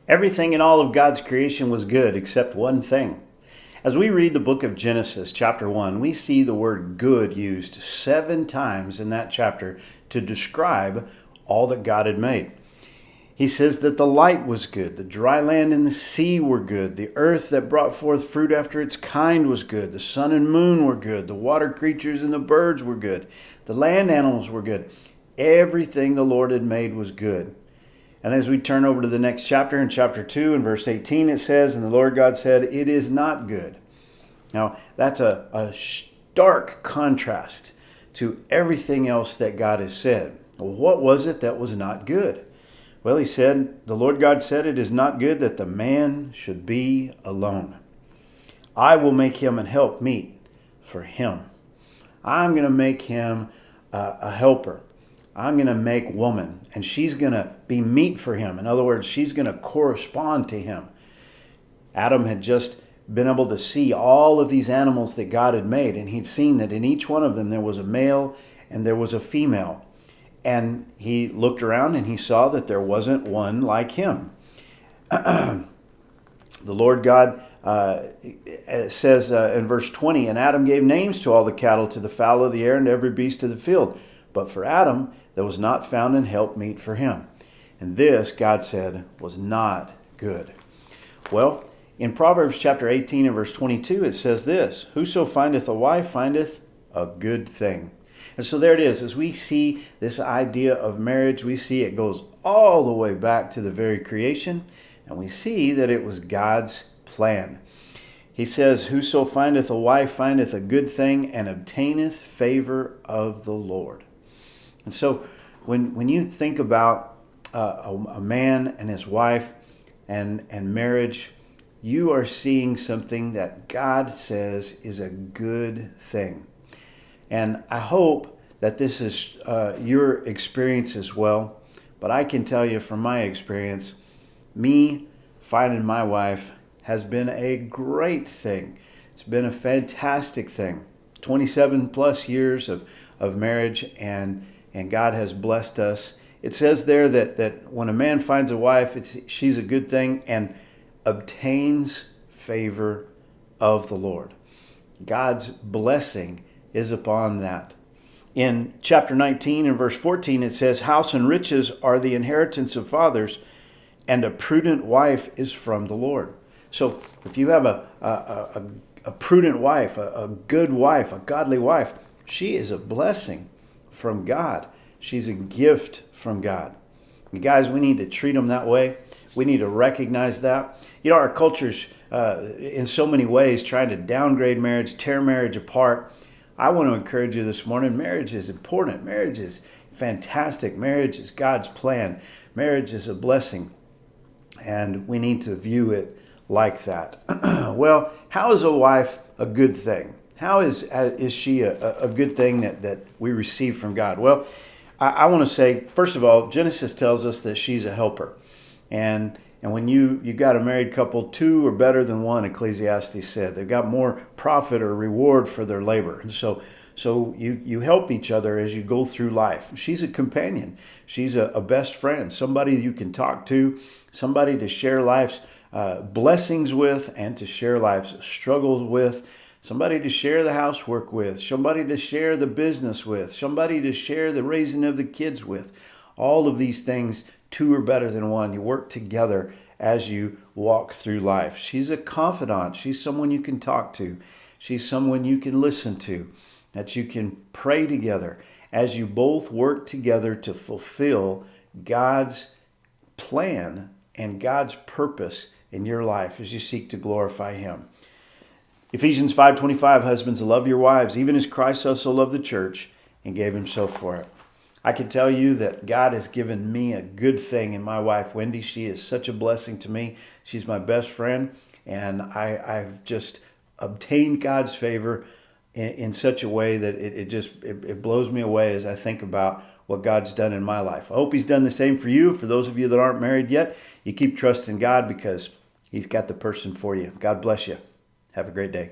Everything in all of God's creation was good except one thing. As we read the book of Genesis, chapter 1, we see the word good used 7 times in that chapter to describe all that God had made. He says that the light was good, the dry land and the sea were good, the earth that brought forth fruit after its kind was good, the sun and moon were good, the water creatures and the birds were good, the land animals were good. Everything the Lord had made was good. And as we turn over to the next chapter, in chapter 2, in verse 18, it says, "And the Lord God said, it is not good." Now, that's a stark contrast to everything else that God has said. Well, what was it that was not good? Well, he said, the Lord God said, it is not good that the man should be alone. I will make him an help meet for him. I'm going to make him a helper. I'm going to make woman, and she's going to be meat for him. In other words, she's going to correspond to him. Adam had just been able to see all of these animals that God had made, and he'd seen that in each one of them there was a male and there was a female. And he looked around and he saw that there wasn't one like him. The Lord God says in verse 20, "And Adam gave names to all the cattle, to the fowl of the air, and to every beast of the field. But for Adam there was not found an helpmeet for him. And this, God said, was not good." Well, in Proverbs chapter 18 and verse 22, it says this, "Whoso findeth a wife findeth a good thing." And so there it is. As we see this idea of marriage, we see it goes all the way back to the very creation, and we see that it was God's plan. He says, "Whoso findeth a wife findeth a good thing, and obtaineth favor of the Lord." And so when you think about a man and his wife and marriage, you are seeing something that God says is a good thing. And I hope that this is your experience as well. But I can tell you from my experience, me finding my wife has been a great thing. It's been a fantastic thing. 27 plus years of marriage, and God has blessed us. It says there that when a man finds a wife, she's a good thing and obtains favor of the Lord. God's blessing is upon that. In chapter 19 and verse 14, it says, "House and riches are the inheritance of fathers, and a prudent wife is from the Lord." So if you have a prudent wife, a good wife, a godly wife, she is a blessing from God. She's a gift from God. You guys, we need to treat them that way. We need to recognize that. You know, our culture's in so many ways trying to downgrade marriage, tear marriage apart. I want to encourage you this morning, marriage is important. Marriage is fantastic. Marriage is God's plan. Marriage is a blessing, and we need to view it like that. Well, how is a wife a good thing? How is she a good thing that we receive from God? Well, I want to say, first of all, Genesis tells us that she's a helper. And when you got a married couple, 2 are better than 1, Ecclesiastes said. They've got more profit or reward for their labor. And so you help each other as you go through life. She's a companion. She's a best friend, somebody you can talk to, somebody to share life's blessings with and to share life's struggles with, somebody to share the housework with, somebody to share the business with, somebody to share the raising of the kids with. All of these things, 2 are better than 1. You work together as you walk through life. She's a confidant. She's someone you can talk to. She's someone you can listen to, that you can pray together as you both work together to fulfill God's plan and God's purpose in your life as you seek to glorify Him. Ephesians 5:25, "Husbands, love your wives, even as Christ also loved the church and gave himself for it." I can tell you that God has given me a good thing in my wife, Wendy. She is such a blessing to me. She's my best friend, and I've just obtained God's favor in such a way that it blows me away as I think about what God's done in my life. I hope He's done the same for you. For those of you that aren't married yet, you keep trusting God because He's got the person for you. God bless you. Have a great day.